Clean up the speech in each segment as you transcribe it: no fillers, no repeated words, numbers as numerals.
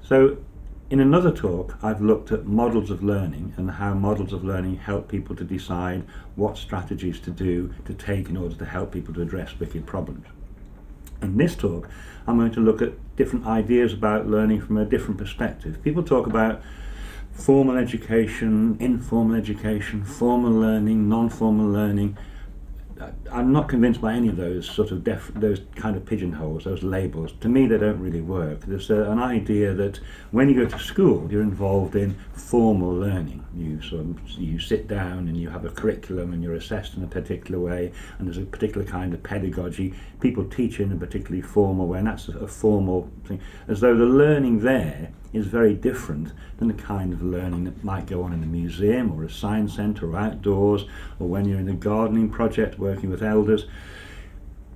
So in another talk, I've looked at models of learning and how models of learning help people to decide what strategies to do, to take in order to help people to address wicked problems. In this talk, I'm going to look at different ideas about learning from a different perspective. People talk about formal education, informal education, formal learning, non-formal learning. I'm not convinced by any of those sort of those kind of pigeonholes, those labels. To me, they don't really work. There's an idea that when you go to school, you're involved in formal learning. You sit down and you have a curriculum and you're assessed in a particular way, and there's a particular kind of pedagogy. People teach in a particularly formal way, and that's a formal thing. As though the learning there is very different than the kind of learning that might go on in a museum or a science centre or outdoors, or when you're in a gardening project working with elders.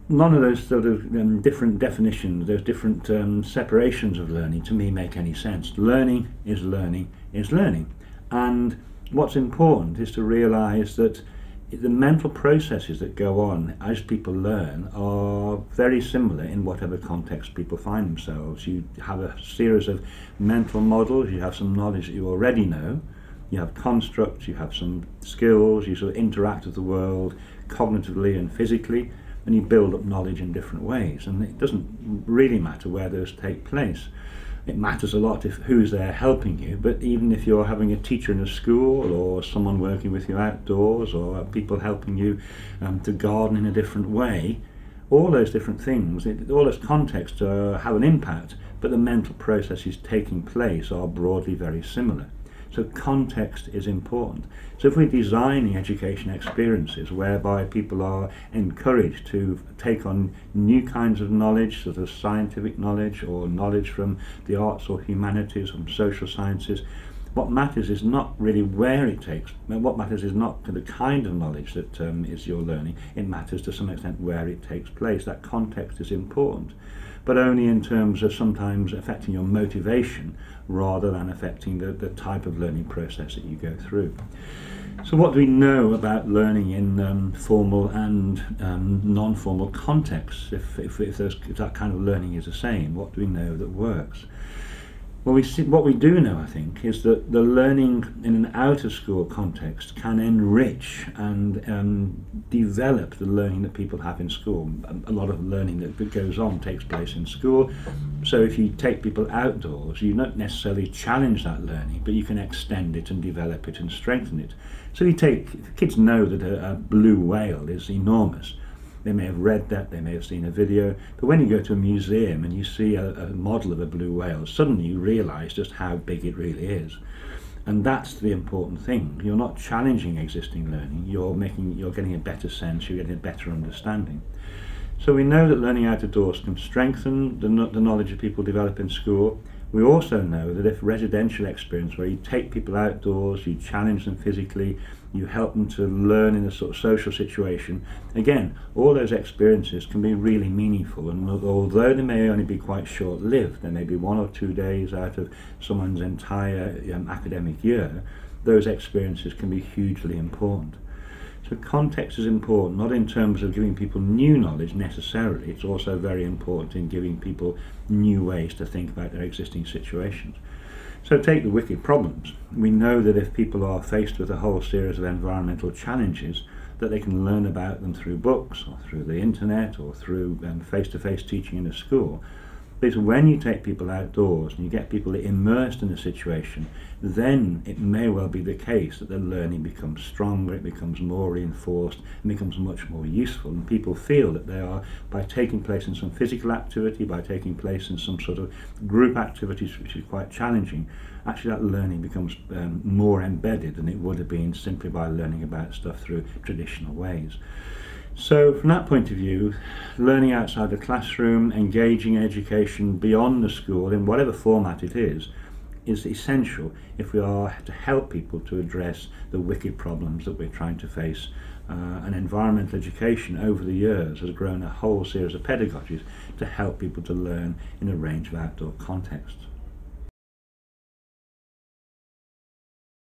None of those sort of different definitions, those different separations of learning, to me make any sense. Learning is learning is learning. And what's important is to realise that the mental processes that go on as people learn are very similar in whatever context people find themselves. You have a series of mental models, you have some knowledge that you already know, you have constructs, you have some skills, you sort of interact with the world cognitively and physically, and you build up knowledge in different ways. And it doesn't really matter where those take place. It matters a lot if who's there helping you, but even if you're having a teacher in a school or someone working with you outdoors or people helping you to garden in a different way, all those different things, all those contexts have an impact, but the mental processes taking place are broadly very similar. So context is important. So if we're designing education experiences whereby people are encouraged to take on new kinds of knowledge, sort of scientific knowledge or knowledge from the arts or humanities, from social sciences, what matters is not really where it takes, what matters is not the kind of knowledge that is your learning, it matters to some extent where it takes place. That context is important, but only in terms of sometimes affecting your motivation rather than affecting the type of learning process that you go through. So what do we know about learning in formal and non-formal contexts? If that kind of learning is the same, what do we know that works? Well, what we do know, I think, is that the learning in an out-of-school context can enrich and develop the learning that people have in school. A lot of learning that goes on takes place in school. So if you take people outdoors, you don't necessarily challenge that learning, but you can extend it and develop it and strengthen it. So kids know that a blue whale is enormous. They may have read that, they may have seen a video, but when you go to a museum and you see a model of a blue whale, suddenly you realise just how big it really is. And that's the important thing. You're not challenging existing learning, you're getting a better sense, you're getting a better understanding. So we know that learning out of doors can strengthen the knowledge that people develop in school. We also know that if residential experience where you take people outdoors, you challenge them physically, you help them to learn in a sort of social situation, again, all those experiences can be really meaningful, and although they may only be quite short-lived, there may be 1 or 2 days out of someone's entire academic year, those experiences can be hugely important. So context is important, not in terms of giving people new knowledge necessarily, it's also very important in giving people new ways to think about their existing situations. So take the wicked problems. We know that if people are faced with a whole series of environmental challenges, that they can learn about them through books or through the internet or through face-to-face teaching in a school. Because when you take people outdoors and you get people immersed in a situation, then it may well be the case that the learning becomes stronger, it becomes more reinforced, and becomes much more useful. And people feel that they are, by taking place in some physical activity, by taking place in some sort of group activities, which is quite challenging, actually that learning becomes more embedded than it would have been simply by learning about stuff through traditional ways. So from that point of view, learning outside the classroom, engaging in education beyond the school in whatever format it is essential if we are to help people to address the wicked problems that we're trying to face. And environmental education over the years has grown a whole series of pedagogies to help people to learn in a range of outdoor contexts.